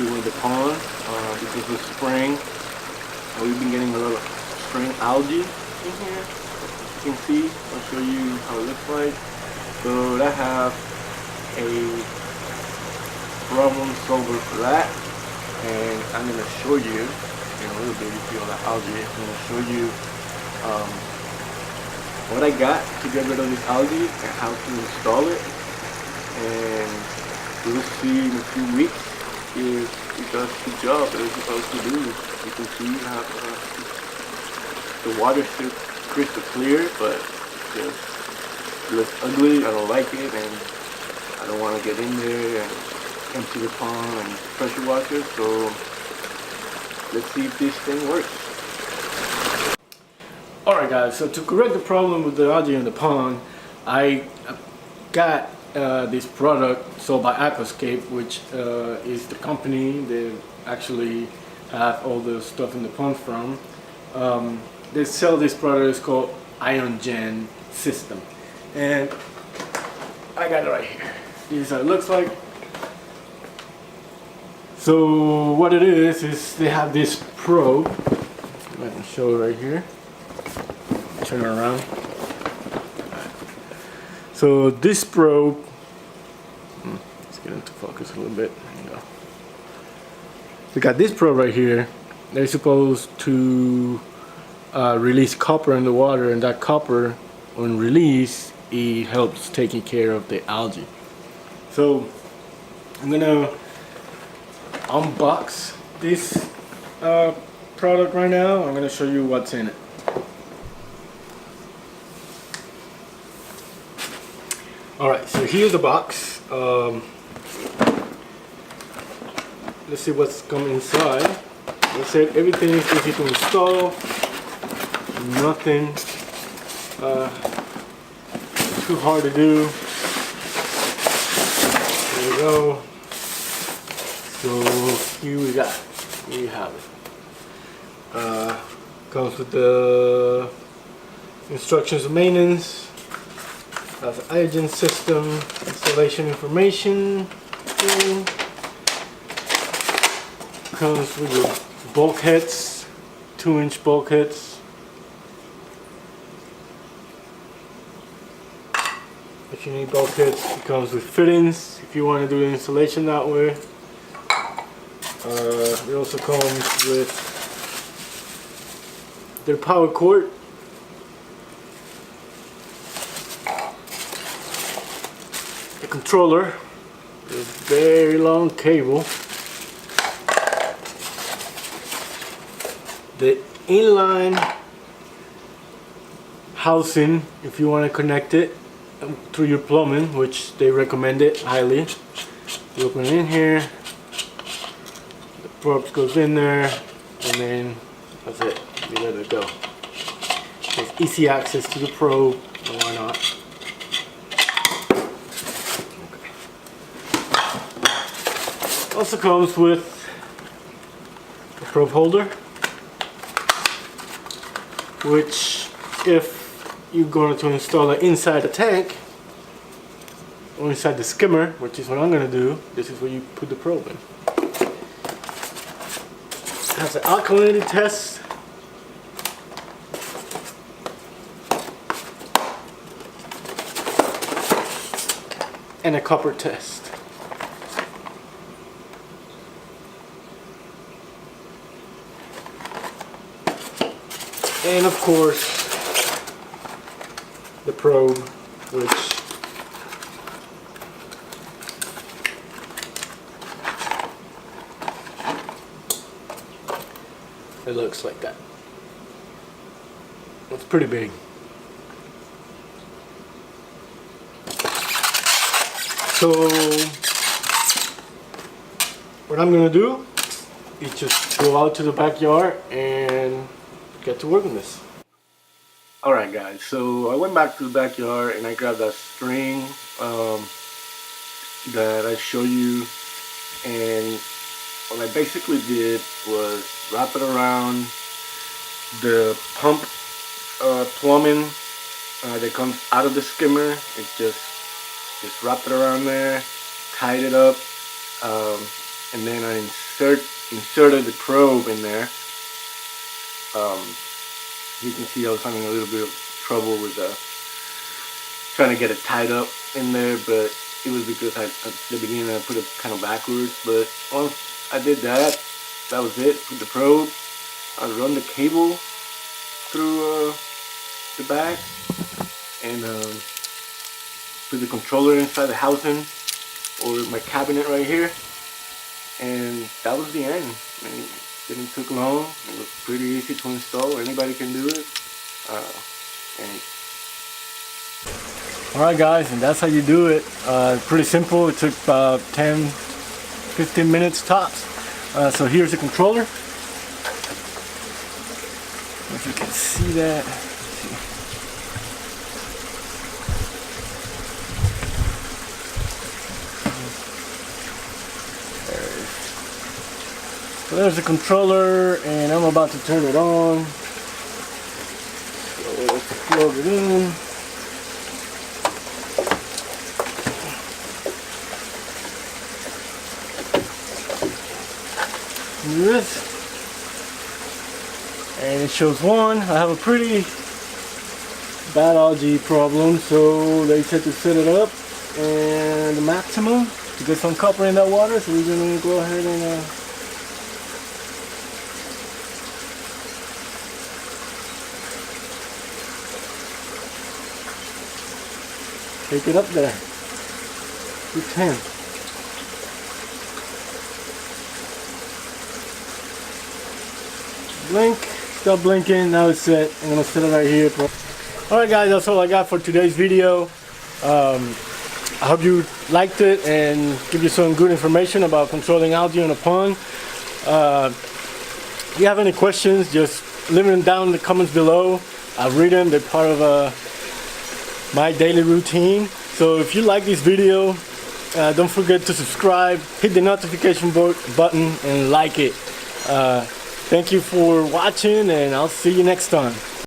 to the pond because of spring. We've been getting a lot of spring algae in here. You can see, I'll show you how it looks like. So I have a problem solver for that, and I'm going to show you in a little bit. You see all that algae. I'm going to show you what I got to get rid of this algae and how to install it, and we'll see in a few weeks if it does the job that it's supposed to do. You can see you have the water still crystal clear, but just looks ugly. I don't like it, and I don't want to get in there and empty the pond and pressure wash it. So let's see if this thing works. Alright guys, so to correct the problem with the algae in the pond, I got this product sold by Aquascape, which is the company they actually have all the stuff in the pond from. They sell this product. It's called IONGEN System, and I got it right here. This is how it looks like. So what it is they have this probe. I can show it right here. Turn it around. So this probe, let's get into focus a little bit. There you go. We got this probe right here. They're supposed to release copper in the water, and that copper, when released, it helps taking care of the algae. So I'm gonna unbox this product right now. I'm gonna show you what's in it. Alright, so here's the box. Let's see what's coming inside. I said everything is easy to install. Nothing too hard to do. There we go. So here you have it. Comes with the instructions of maintenance. That's IONGEN system installation information. Comes with the bulkheads, 2-inch bulkheads. If you need bulkheads, it comes with fittings if you want to do the installation that way. It also comes with their power cord. The controller, the very long cable, the inline housing if you want to connect it through your plumbing, which they recommend it highly. You open it in here, the probe goes in there, and then that's it. You let it go. There's easy access to the probe, and why not? Also comes with a probe holder, which if you're going to install it inside the tank or inside the skimmer, which is what I'm going to do, this is where you put the probe in. It has an alkalinity test, and a copper test. And of course, the probe, which it looks like that. It's pretty big. So what I'm gonna do is just go out to the backyard and get to work on this. Alright guys, so I went back to the backyard and I grabbed that string that I showed you, and what I basically did was wrap it around the pump plumbing that comes out of the skimmer. It just wrapped it around there, tied it up, and then I inserted the probe in there. You can see I was having a little bit of trouble with trying to get it tied up in there, but it was because at the beginning I put it kind of backwards. But once I did that, that was it. Put the probe, I run the cable through the back, and put the controller inside the housing or my cabinet right here, and that was the end. And it didn't take long. It was pretty easy to install. Anybody can do it. Alright guys, and that's how you do it. Pretty simple. It took about 10-15 minutes tops. So here's the controller. If you can see that. There it is. So there's the controller, and I'm about to turn it on. So let's plug it in. This, and it shows one. I have a pretty bad algae problem, so they said to set it up and the maximum to get some copper in that water. So we're gonna go ahead and take it up there to 10. Blink, stop blinking, now it's set. I'm gonna set it right here. Alright guys, that's all I got for today's video. I hope you liked it and give you some good information about controlling algae in a pond. If you have any questions, just leave them down in the comments below. I'll read them, they're part of my daily routine. So if you like this video, don't forget to subscribe, hit the notification button and like it. Thank you for watching, and I'll see you next time.